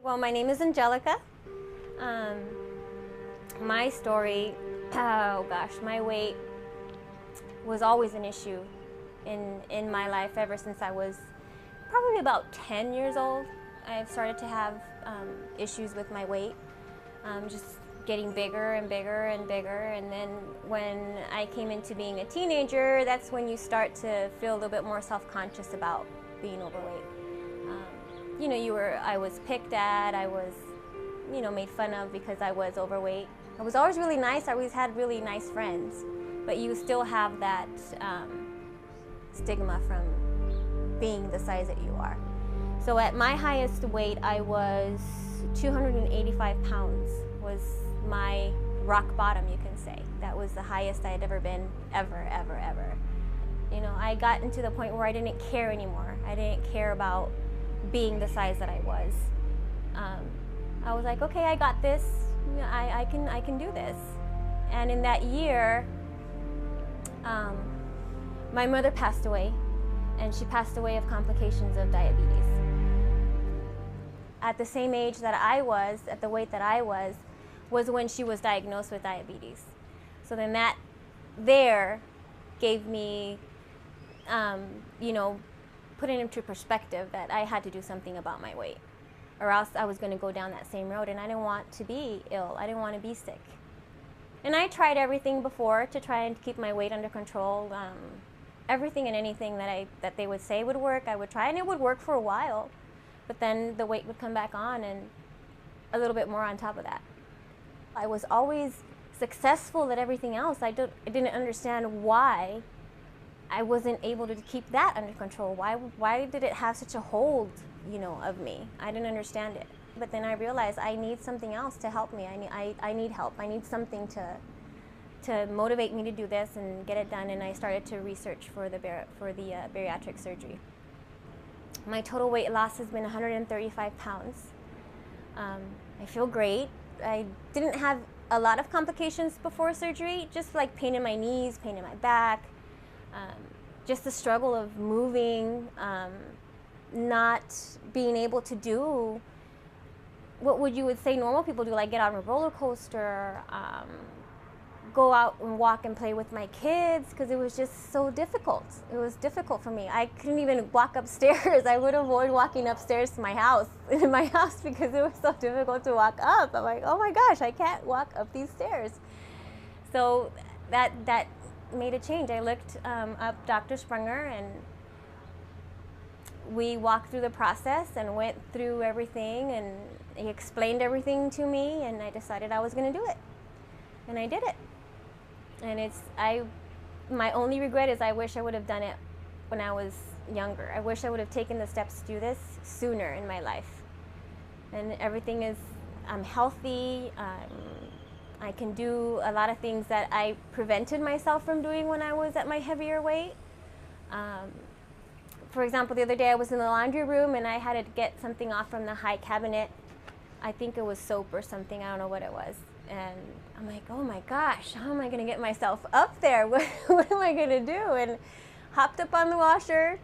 Well, my name is Angelica. My story, oh gosh, my weight was always an issue in my life ever since I was probably about 10 years old. I've started to have issues with my weight, just getting bigger and bigger and bigger. And then when I came into being a teenager, that's when you start to feel a little bit more self-conscious about being overweight. I was picked at, I was, made fun of because I was overweight. I was always really nice, I always had really nice friends, but you still have that stigma from being the size that you are. So at my highest weight, I was 285 pounds, was my rock bottom, you can say. That was the highest I had ever been, ever, ever, ever. I got into the point where I didn't care anymore. I didn't care about being the size that I was. I was like, okay, I got this. I can do this. And in that year, my mother passed away, and she passed away of complications of diabetes. At the same age that I was, at the weight that I was when she was diagnosed with diabetes. So then that there gave me, put it into perspective that I had to do something about my weight, or else I was going to go down that same road, and I didn't want to be ill. I didn't want to be sick. And I tried everything before to try and keep my weight under control. Everything and anything that they would say would work, I would try, and it would work for a while. But then the weight would come back on, and a little bit more on top of that. I was always successful at everything else. I didn't understand why I wasn't able to keep that under control. Why did it have such a hold, of me? I didn't understand it. But then I realized I need something else to help me. I need help. I need something to motivate me to do this and get it done. And I started to research for the bariatric surgery. My total weight loss has been 135 pounds. I feel great. I didn't have a lot of complications before surgery, just like pain in my knees, pain in my back, just the struggle of moving, not being able to do what you would say normal people do, like get on a roller coaster, go out and walk and play with my kids, because it was just so difficult. It was difficult for me. I couldn't even walk upstairs. I would avoid walking upstairs to my house, because it was so difficult to walk up. I'm like, oh my gosh, I can't walk up these stairs. So that made a change. I looked up Dr. Sprunger, and we walked through the process and went through everything, and he explained everything to me, and I decided I was going to do it. And I did it. And my only regret is I wish I would have done it when I was younger. I wish I would have taken the steps to do this sooner in my life. And everything is, I'm healthy. I can do a lot of things that I prevented myself from doing when I was at my heavier weight. For example, the other day I was in the laundry room and I had to get something off from the high cabinet. I think it was soap or something, I don't know what it was. And I'm like, oh my gosh, how am I going to get myself up there? What am I going to do? And hopped up on the washer,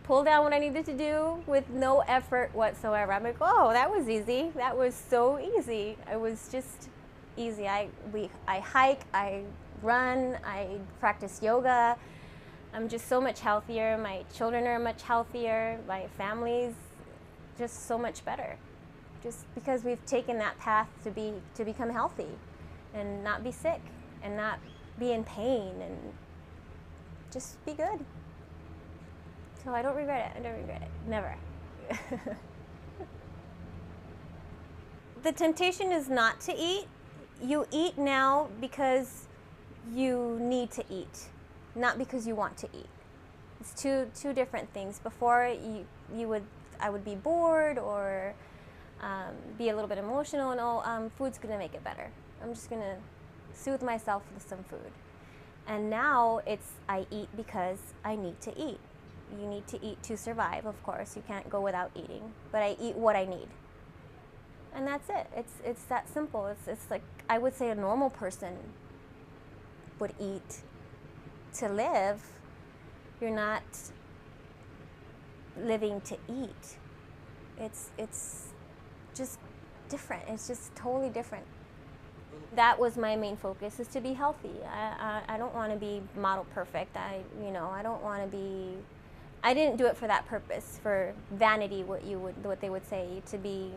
pulled down what I needed to do with no effort whatsoever. I'm like, oh, that was easy. That was so easy. It was just easy. I hike, I run, I practice yoga. I'm just so much healthier. My children are much healthier. My family's just so much better. Just because we've taken that path to become healthy and not be sick and not be in pain and just be good. So I don't regret it. I don't regret it. Never. The temptation is not to eat. You eat now because you need to eat, not because you want to eat. It's two different things. Before I would be bored or be a little bit emotional, and food's gonna make it better. I'm just gonna soothe myself with some food. And now I eat because I need to eat. You need to eat to survive, of course. You can't go without eating, but I eat what I need. And that's it. It's that simple. It's like I would say a normal person would eat to live. You're not living to eat. It's just different. It's just totally different. That was my main focus, is to be healthy. I don't want to be model perfect. I don't want to be, I didn't do it for that purpose, for vanity, what they would say, to be,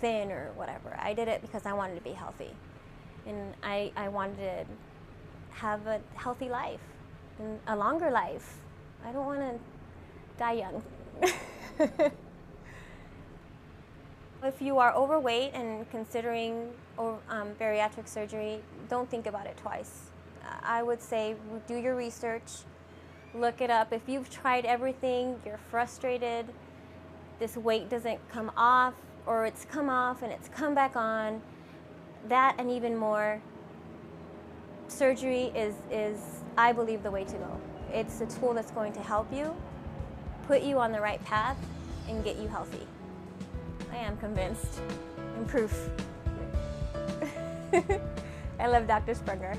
thin or whatever. I did it because I wanted to be healthy. And I wanted to have a healthy life and a longer life. I don't want to die young. If you are overweight and considering bariatric surgery, don't think about it twice. I would say do your research, look it up. If you've tried everything, you're frustrated, this weight doesn't come off, or it's come off and it's come back on, that and even more, surgery is, I believe, the way to go. It's a tool that's going to help you, put you on the right path, and get you healthy. I am convinced. I'm proof. I love Dr. Sprunger.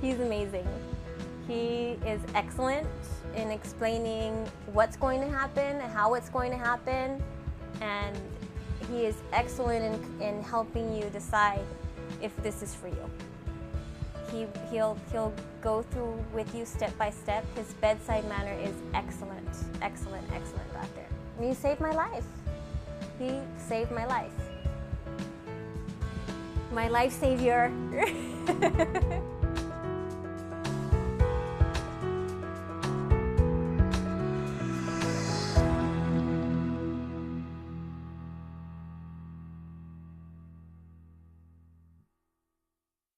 He's amazing. He is excellent in explaining what's going to happen, how it's going to happen, and he is excellent in helping you decide if this is for you. He'll go through with you step by step. His bedside manner is excellent, excellent, excellent, doctor. And he saved my life. He saved my life. My life savior.